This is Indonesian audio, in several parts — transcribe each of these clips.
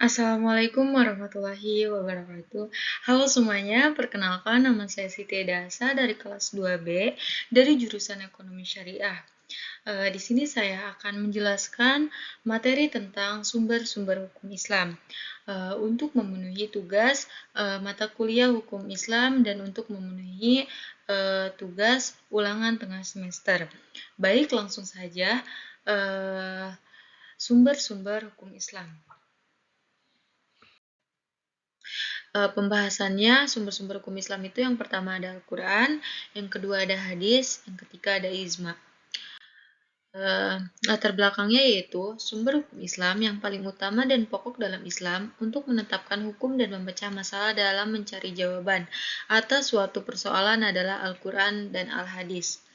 Assalamualaikum warahmatullahi wabarakatuh. Halo semuanya, perkenalkan nama saya Siti Dasa dari kelas 2B dari jurusan Ekonomi Syariah. Di sini saya akan menjelaskan materi tentang sumber-sumber hukum Islam. Untuk memenuhi tugas mata kuliah hukum Islam dan untuk memenuhi tugas ulangan tengah semester. Baik, langsung saja sumber-sumber hukum Islam. Pembahasannya sumber-sumber hukum Islam itu yang pertama ada Al-Quran, yang kedua ada hadis, yang ketiga ada ijma. Latar belakangnya yaitu sumber hukum Islam yang paling utama dan pokok dalam Islam untuk menetapkan hukum dan memecah masalah dalam mencari jawaban atas suatu persoalan adalah Al-Quran dan Al-Hadis.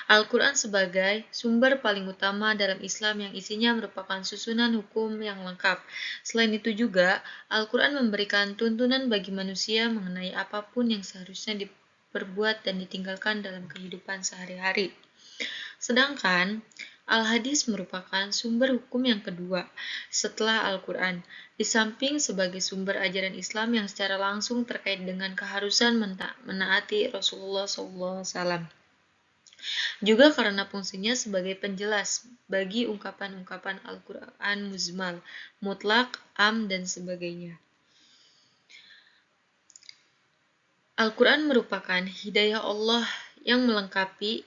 Al-Quran sebagai sumber paling utama dalam Islam yang isinya merupakan susunan hukum yang lengkap. Selain itu juga, Al-Quran memberikan tuntunan bagi manusia mengenai apapun yang seharusnya diperbuat dan ditinggalkan dalam kehidupan sehari-hari. Sedangkan Al-Hadis merupakan sumber hukum yang kedua setelah Al-Quran, di samping sebagai sumber ajaran Islam yang secara langsung terkait dengan keharusan menaati Rasulullah SAW. Juga karena fungsinya sebagai penjelas bagi ungkapan-ungkapan Al-Quran muzmal, mutlak, am, dan sebagainya. Al-Quran merupakan hidayah Allah yang melengkapi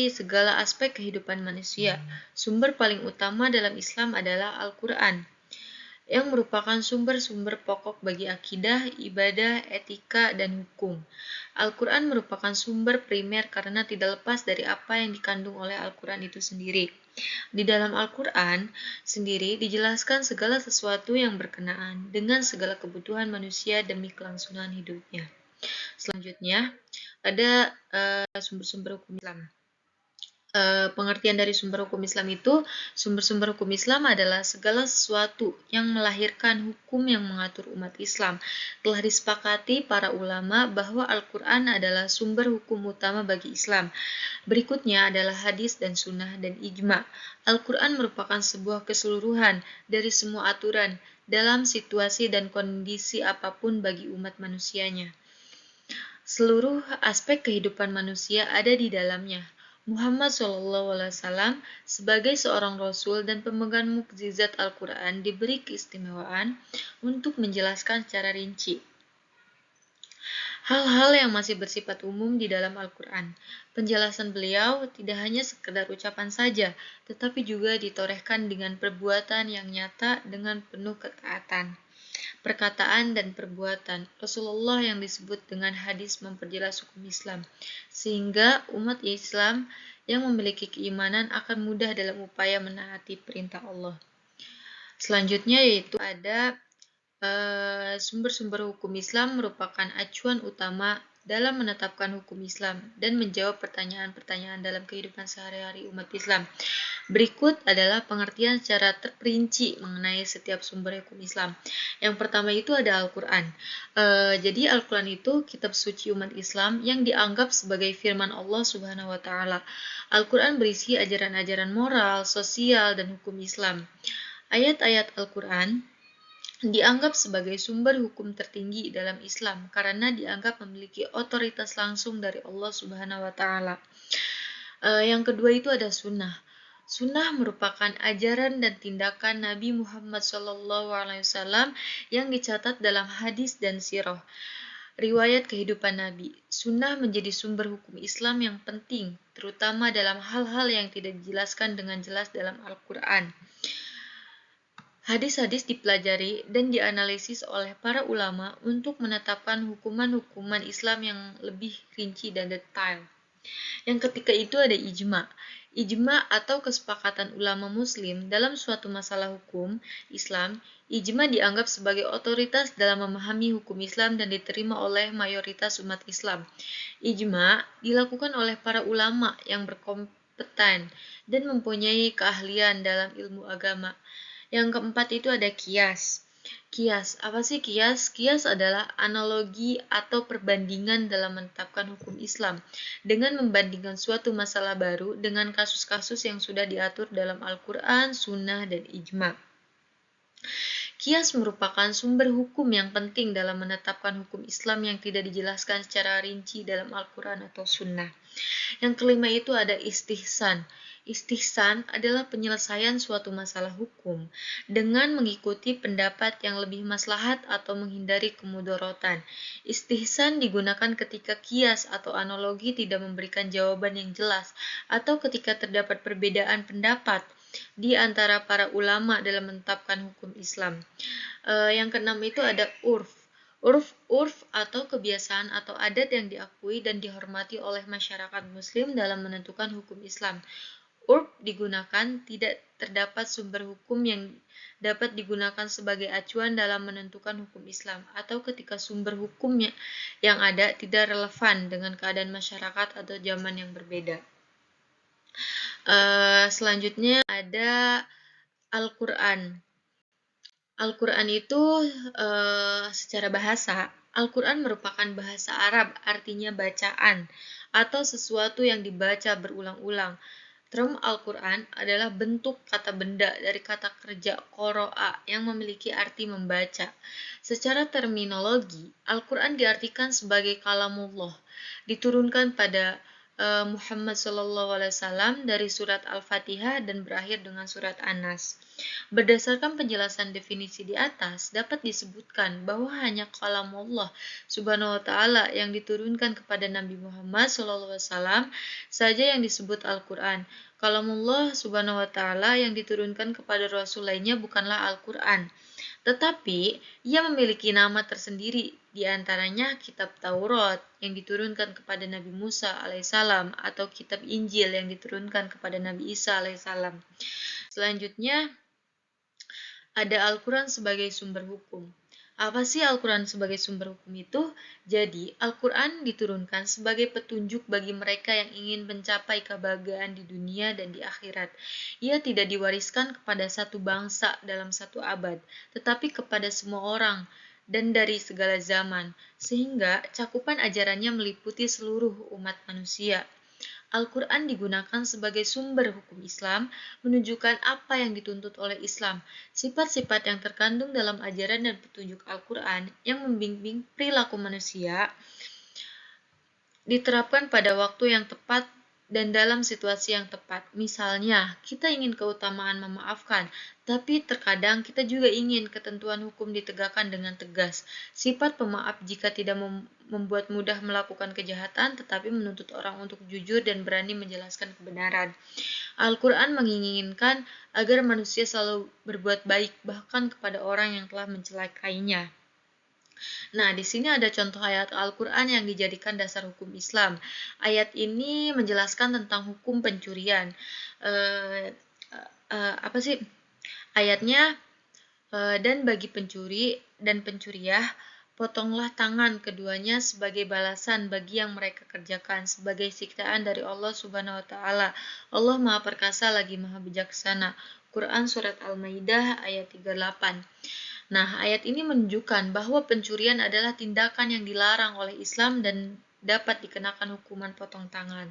segala aspek kehidupan manusia. Sumber paling utama dalam Islam adalah Al-Quran, yang merupakan sumber-sumber pokok bagi akidah, ibadah, etika, dan hukum. Al-Quran merupakan sumber primer karena tidak lepas dari apa yang dikandung oleh Al-Quran itu sendiri. Di dalam Al-Quran sendiri dijelaskan segala sesuatu yang berkenaan dengan segala kebutuhan manusia demi kelangsungan hidupnya. Selanjutnya, ada sumber-sumber hukum Islam. Pengertian dari sumber hukum Islam itu, sumber-sumber hukum Islam adalah segala sesuatu yang melahirkan hukum yang mengatur umat Islam. Telah disepakati para ulama bahwa Al-Quran adalah sumber hukum utama bagi Islam. Berikutnya adalah hadis dan sunnah dan ijma. Al-Quran merupakan sebuah keseluruhan dari semua aturan dalam situasi dan kondisi apapun bagi umat manusianya. Seluruh aspek kehidupan manusia ada di dalamnya. Muhammad SAW sebagai seorang rasul dan pemegang mukjizat Al-Quran diberi keistimewaan untuk menjelaskan secara rinci hal-hal yang masih bersifat umum di dalam Al-Quran. Penjelasan beliau tidak hanya sekedar ucapan saja, tetapi juga ditorehkan dengan perbuatan yang nyata dengan penuh ketaatan. Perkataan dan perbuatan Rasulullah yang disebut dengan hadis memperjelas hukum Islam, sehingga umat Islam yang memiliki keimanan akan mudah dalam upaya menaati perintah Allah. Selanjutnya yaitu ada sumber-sumber hukum Islam merupakan acuan utama dalam menetapkan hukum Islam dan menjawab pertanyaan-pertanyaan dalam kehidupan sehari-hari umat Islam. Berikut adalah pengertian secara terperinci mengenai setiap sumber hukum Islam. Yang pertama itu ada Al-Quran. Jadi Al-Quran itu kitab suci umat Islam yang dianggap sebagai firman Allah Subhanahu wa Ta'ala. Al-Quran berisi ajaran-ajaran moral, sosial, dan hukum Islam. Ayat-ayat Al-Quran dianggap sebagai sumber hukum tertinggi dalam Islam karena dianggap memiliki otoritas langsung dari Allah Subhanahu wa Ta'ala. Yang kedua itu ada sunnah. Sunnah merupakan ajaran dan tindakan Nabi Muhammad SAW yang dicatat dalam hadis dan sirah. Riwayat kehidupan Nabi. Sunnah menjadi sumber hukum Islam yang penting, terutama dalam hal-hal yang tidak dijelaskan dengan jelas dalam Al-Quran. Hadis-hadis dipelajari dan dianalisis oleh para ulama untuk menetapkan hukuman-hukuman Islam yang lebih rinci dan detail. Yang ketiga itu ada ijma. Ijma atau kesepakatan ulama muslim dalam suatu masalah hukum Islam. Ijma dianggap sebagai otoritas dalam memahami hukum Islam dan diterima oleh mayoritas umat Islam. Ijma dilakukan oleh para ulama yang berkompeten dan mempunyai keahlian dalam ilmu agama. Yang keempat itu ada kias. Kias, apa sih kias? Kias adalah analogi atau perbandingan dalam menetapkan hukum Islam dengan membandingkan suatu masalah baru dengan kasus-kasus yang sudah diatur dalam Al-Quran, Sunnah, dan Ijma. Kias merupakan sumber hukum yang penting dalam menetapkan hukum Islam yang tidak dijelaskan secara rinci dalam Al-Quran atau Sunnah. Yang kelima itu ada istihsan. Istihsan adalah penyelesaian suatu masalah hukum dengan mengikuti pendapat yang lebih maslahat atau menghindari kemudorotan. Istihsan digunakan ketika kias atau analogi tidak memberikan jawaban yang jelas atau ketika terdapat perbedaan pendapat di antara para ulama dalam menetapkan hukum Islam. Yang keenam itu ada urf. Urf atau kebiasaan atau adat yang diakui dan dihormati oleh masyarakat muslim dalam menentukan hukum Islam. Urf digunakan tidak terdapat sumber hukum yang dapat digunakan sebagai acuan dalam menentukan hukum Islam atau ketika sumber hukumnya yang ada tidak relevan dengan keadaan masyarakat atau zaman yang berbeda. Selanjutnya ada Al-Quran. Al-Quran itu secara bahasa, Al-Quran merupakan bahasa Arab, artinya bacaan, atau sesuatu yang dibaca berulang-ulang. Term Al-Quran adalah bentuk kata benda dari kata kerja qoro'a yang memiliki arti membaca. Secara terminologi, Al-Quran diartikan sebagai kalamullah, diturunkan pada Muhammad SAW dari surat Al-Fatihah dan berakhir dengan surat An-Nas. Berdasarkan penjelasan definisi di atas, dapat disebutkan bahwa hanya kalamullah Subhanahu wa taala yang diturunkan kepada Nabi Muhammad SAW saja yang disebut Al-Qur'an. Kalamullah Subhanahu wa taala yang diturunkan kepada rasul lainnya bukanlah Al-Qur'an. Tetapi ia memiliki nama tersendiri, di antaranya kitab Taurat yang diturunkan kepada Nabi Musa alaihissalam atau kitab Injil yang diturunkan kepada Nabi Isa alaihissalam. Selanjutnya ada Al-Quran sebagai sumber hukum. Apa sih Al-Quran sebagai sumber hukum itu? Jadi, Al-Quran diturunkan sebagai petunjuk bagi mereka yang ingin mencapai kebahagiaan di dunia dan di akhirat. Ia tidak diwariskan kepada satu bangsa dalam satu abad, tetapi kepada semua orang dan dari segala zaman, sehingga cakupan ajarannya meliputi seluruh umat manusia. Al-Quran digunakan sebagai sumber hukum Islam, menunjukkan apa yang dituntut oleh Islam. Sifat-sifat yang terkandung dalam ajaran dan petunjuk Al-Quran yang membimbing perilaku manusia diterapkan pada waktu yang tepat dan dalam situasi yang tepat. Misalnya, kita ingin keutamaan memaafkan, tapi terkadang kita juga ingin ketentuan hukum ditegakkan dengan tegas. Sifat pemaaf jika tidak membuat mudah melakukan kejahatan, tetapi menuntut orang untuk jujur dan berani menjelaskan kebenaran. Al-Quran menginginkan agar manusia selalu berbuat baik, bahkan kepada orang yang telah mencelakainya. Nah, di sini ada contoh ayat Al-Quran yang dijadikan dasar hukum Islam. Ayat ini menjelaskan tentang hukum pencurian. Apa sih? Ayatnya, dan bagi pencuri dan pencuriah, potonglah tangan keduanya sebagai balasan bagi yang mereka kerjakan, sebagai siksaan dari Allah Subhanahu wa Ta'ala. Allah Maha Perkasa lagi Maha Bijaksana. Quran Surat Al-Maidah ayat 38. Nah, ayat ini menunjukkan bahwa pencurian adalah tindakan yang dilarang oleh Islam dan dapat dikenakan hukuman potong tangan.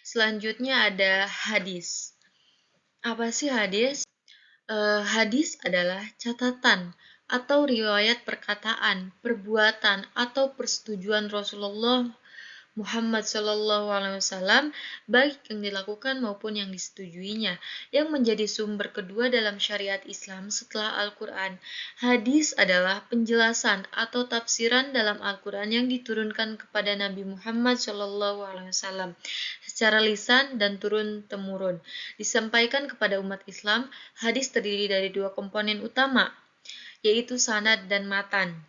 Selanjutnya ada hadis. Apa sih hadis? Hadis adalah catatan atau riwayat perkataan, perbuatan, atau persetujuan Rasulullah Muhammad SAW, baik yang dilakukan maupun yang disetujuinya, yang menjadi sumber kedua dalam syariat Islam setelah Al-Quran. Hadis adalah penjelasan atau tafsiran dalam Al-Quran yang diturunkan kepada Nabi Muhammad SAW secara lisan dan turun-temurun. Disampaikan kepada umat Islam, hadis terdiri dari dua komponen utama, yaitu sanad dan matan.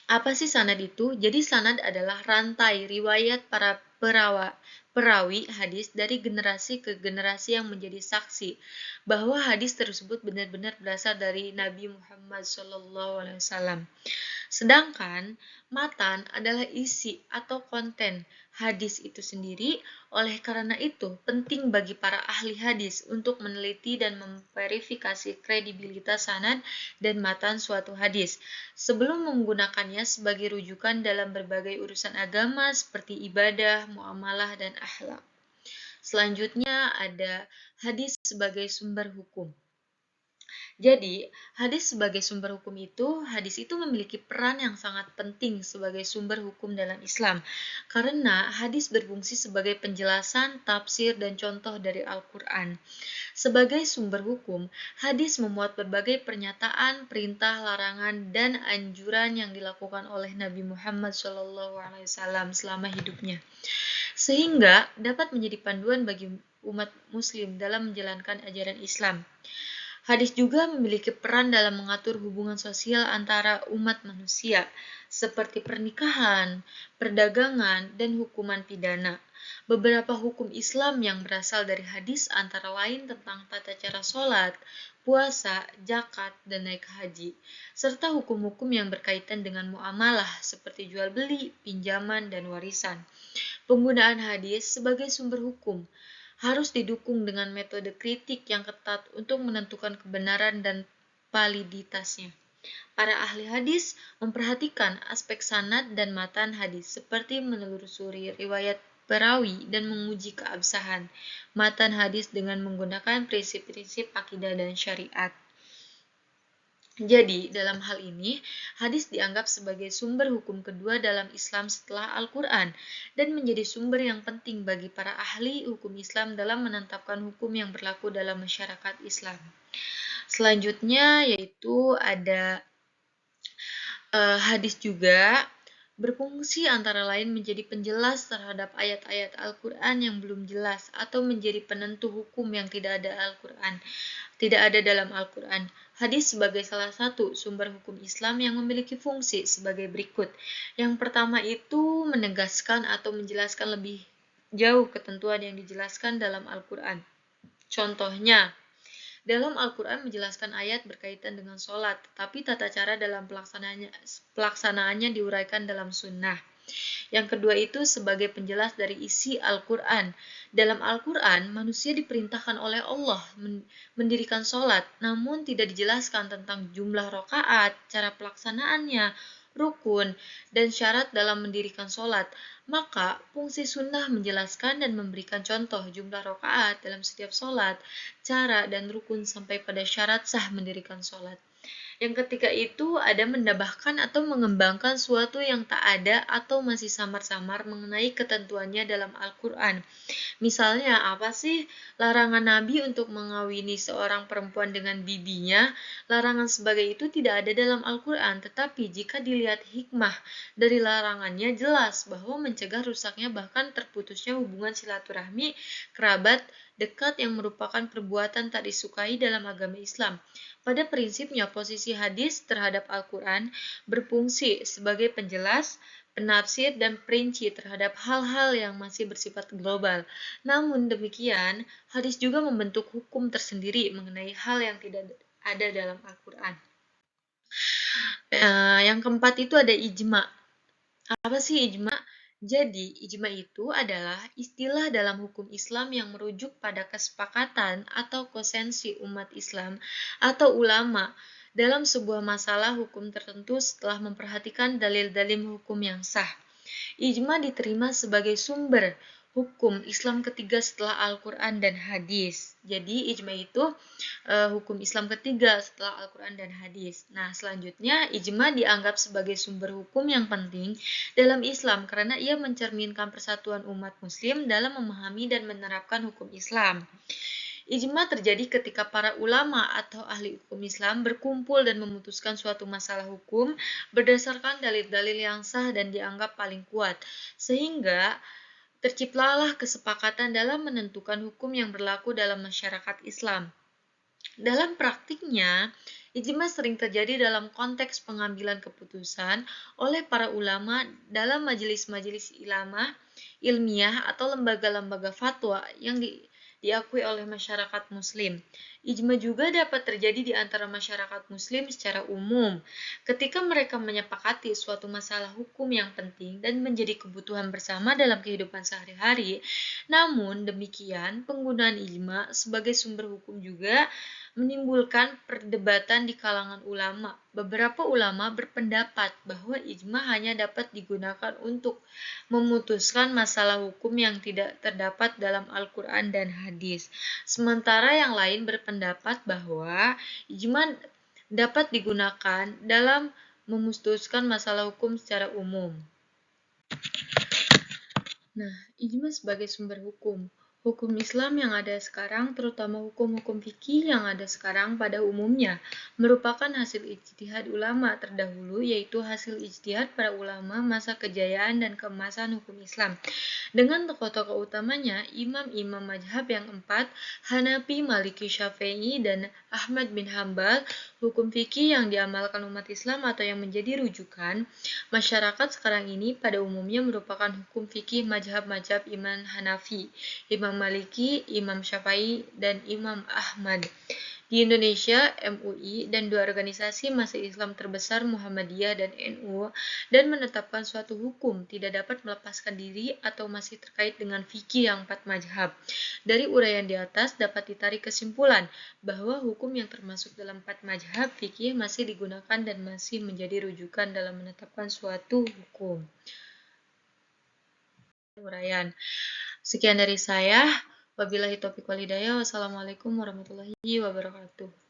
Apa sih sanad itu? Jadi sanad adalah rantai riwayat para perawi hadis dari generasi ke generasi yang menjadi saksi bahwa hadis tersebut benar-benar berasal dari Nabi Muhammad SAW. Sedangkan matan adalah isi atau konten hadis itu sendiri. Oleh karena itu, penting bagi para ahli hadis untuk meneliti dan memverifikasi kredibilitas sanad dan matan suatu hadis sebelum menggunakannya sebagai rujukan dalam berbagai urusan agama seperti ibadah, muamalah, dan akhlak. Selanjutnya ada hadis sebagai sumber hukum. Jadi, hadis itu memiliki peran yang sangat penting sebagai sumber hukum dalam Islam, karena hadis berfungsi sebagai penjelasan, tafsir, dan contoh dari Al-Quran. Sebagai sumber hukum, hadis memuat berbagai pernyataan, perintah, larangan, dan anjuran yang dilakukan oleh Nabi Muhammad SAW selama hidupnya, sehingga dapat menjadi panduan bagi umat Muslim dalam menjalankan ajaran Islam. Hadis juga memiliki peran dalam mengatur hubungan sosial antara umat manusia, seperti pernikahan, perdagangan, dan hukuman pidana. Beberapa hukum Islam yang berasal dari hadis antara lain tentang tata cara sholat, puasa, zakat, dan naik haji, serta hukum-hukum yang berkaitan dengan muamalah seperti jual beli, pinjaman, dan warisan. Penggunaan hadis sebagai sumber hukum harus didukung dengan metode kritik yang ketat untuk menentukan kebenaran dan validitasnya. Para ahli hadis memperhatikan aspek sanad dan matan hadis, seperti menelusuri riwayat perawi dan menguji keabsahan matan hadis dengan menggunakan prinsip-prinsip akidah dan syariat. Jadi, dalam hal ini, hadis dianggap sebagai sumber hukum kedua dalam Islam setelah Al-Quran dan menjadi sumber yang penting bagi para ahli hukum Islam dalam menetapkan hukum yang berlaku dalam masyarakat Islam. Selanjutnya yaitu ada hadis juga berfungsi antara lain menjadi penjelas terhadap ayat-ayat Al-Quran yang belum jelas atau menjadi penentu hukum yang tidak ada dalam Al-Quran. Hadis sebagai salah satu sumber hukum Islam yang memiliki fungsi sebagai berikut. Yang pertama itu menegaskan atau menjelaskan lebih jauh ketentuan yang dijelaskan dalam Al-Quran. Contohnya, dalam Al-Quran menjelaskan ayat berkaitan dengan sholat, tetapi tata cara dalam pelaksanaannya diuraikan dalam sunnah. Yang kedua itu sebagai penjelas dari isi Al-Quran. Dalam Al-Quran, manusia diperintahkan oleh Allah mendirikan sholat, namun tidak dijelaskan tentang jumlah rakaat, cara pelaksanaannya, rukun, dan syarat dalam mendirikan sholat. Maka, fungsi sunnah menjelaskan dan memberikan contoh jumlah rakaat dalam setiap sholat, cara dan rukun sampai pada syarat sah mendirikan sholat. Yang ketiga itu ada menambahkan atau mengembangkan suatu yang tak ada atau masih samar-samar mengenai ketentuannya dalam Al-Quran. Misalnya, apa sih larangan Nabi untuk mengawini seorang perempuan dengan bibinya? Larangan sebagai itu tidak ada dalam Al-Quran, tetapi jika dilihat hikmah dari larangannya jelas bahwa mencegah rusaknya bahkan terputusnya hubungan silaturahmi kerabat dekat yang merupakan perbuatan tak disukai dalam agama Islam. Pada prinsipnya, posisi hadis terhadap Al-Quran berfungsi sebagai penjelas, penafsir, dan perinci terhadap hal-hal yang masih bersifat global. Namun demikian, hadis juga membentuk hukum tersendiri mengenai hal yang tidak ada dalam Al-Quran. Yang keempat itu ada ijma. Apa sih ijma? Jadi, ijma itu adalah istilah dalam hukum Islam yang merujuk pada kesepakatan atau konsensi umat Islam atau ulama dalam sebuah masalah hukum tertentu setelah memperhatikan dalil-dalil hukum yang sah. Ijma diterima sebagai sumber hukum Islam ketiga setelah Al-Quran dan hadis. Jadi ijma itu hukum Islam ketiga setelah Al-Quran dan hadis. Nah, selanjutnya ijma dianggap sebagai sumber hukum yang penting dalam Islam karena ia mencerminkan persatuan umat muslim dalam memahami dan menerapkan hukum Islam. Ijma terjadi ketika para ulama atau ahli hukum Islam berkumpul dan memutuskan suatu masalah hukum berdasarkan dalil-dalil yang sah dan dianggap paling kuat, sehingga terciptalah kesepakatan dalam menentukan hukum yang berlaku dalam masyarakat Islam. Dalam praktiknya, ijma sering terjadi dalam konteks pengambilan keputusan oleh para ulama dalam majelis-majelis ilmiah atau lembaga-lembaga fatwa yang diakui oleh masyarakat muslim. Ijma juga dapat terjadi di antara masyarakat muslim secara umum ketika mereka menyepakati suatu masalah hukum yang penting dan menjadi kebutuhan bersama dalam kehidupan sehari-hari. Namun demikian, penggunaan ijma sebagai sumber hukum juga menimbulkan perdebatan di kalangan ulama. Beberapa ulama berpendapat bahwa ijma hanya dapat digunakan untuk memutuskan masalah hukum yang tidak terdapat dalam Al-Quran dan hadis. Sementara yang lain berpendapat berpendapat bahwa ijma dapat digunakan dalam memutuskan masalah hukum secara umum. Nah, ijma sebagai sumber hukum. Hukum Islam yang ada sekarang, terutama hukum-hukum fikih yang ada sekarang pada umumnya, merupakan hasil ijtihad ulama terdahulu, yaitu hasil ijtihad para ulama masa kejayaan dan keemasan hukum Islam. Dengan tokoh-tokoh utamanya, imam-imam mazhab yang empat, Hanafi, Maliki, Syafi'i, dan Ahmad bin Hambal, hukum fikih yang diamalkan umat Islam atau yang menjadi rujukan masyarakat sekarang ini pada umumnya merupakan hukum fikih mazhab-mazhab Imam Hanafi, Imam Maliki, Imam Syafi'i, dan Imam Ahmad. Di Indonesia, MUI dan dua organisasi masih Islam terbesar Muhammadiyah dan NU dan menetapkan suatu hukum tidak dapat melepaskan diri atau masih terkait dengan fikih yang empat mazhab. Dari uraian di atas dapat ditarik kesimpulan bahwa hukum yang termasuk dalam empat mazhab fikih masih digunakan dan masih menjadi rujukan dalam menetapkan suatu hukum. Uraian. Sekian dari saya. Wabillahi taufiq wal hidayah. Wassalamualaikum warahmatullahi wabarakatuh.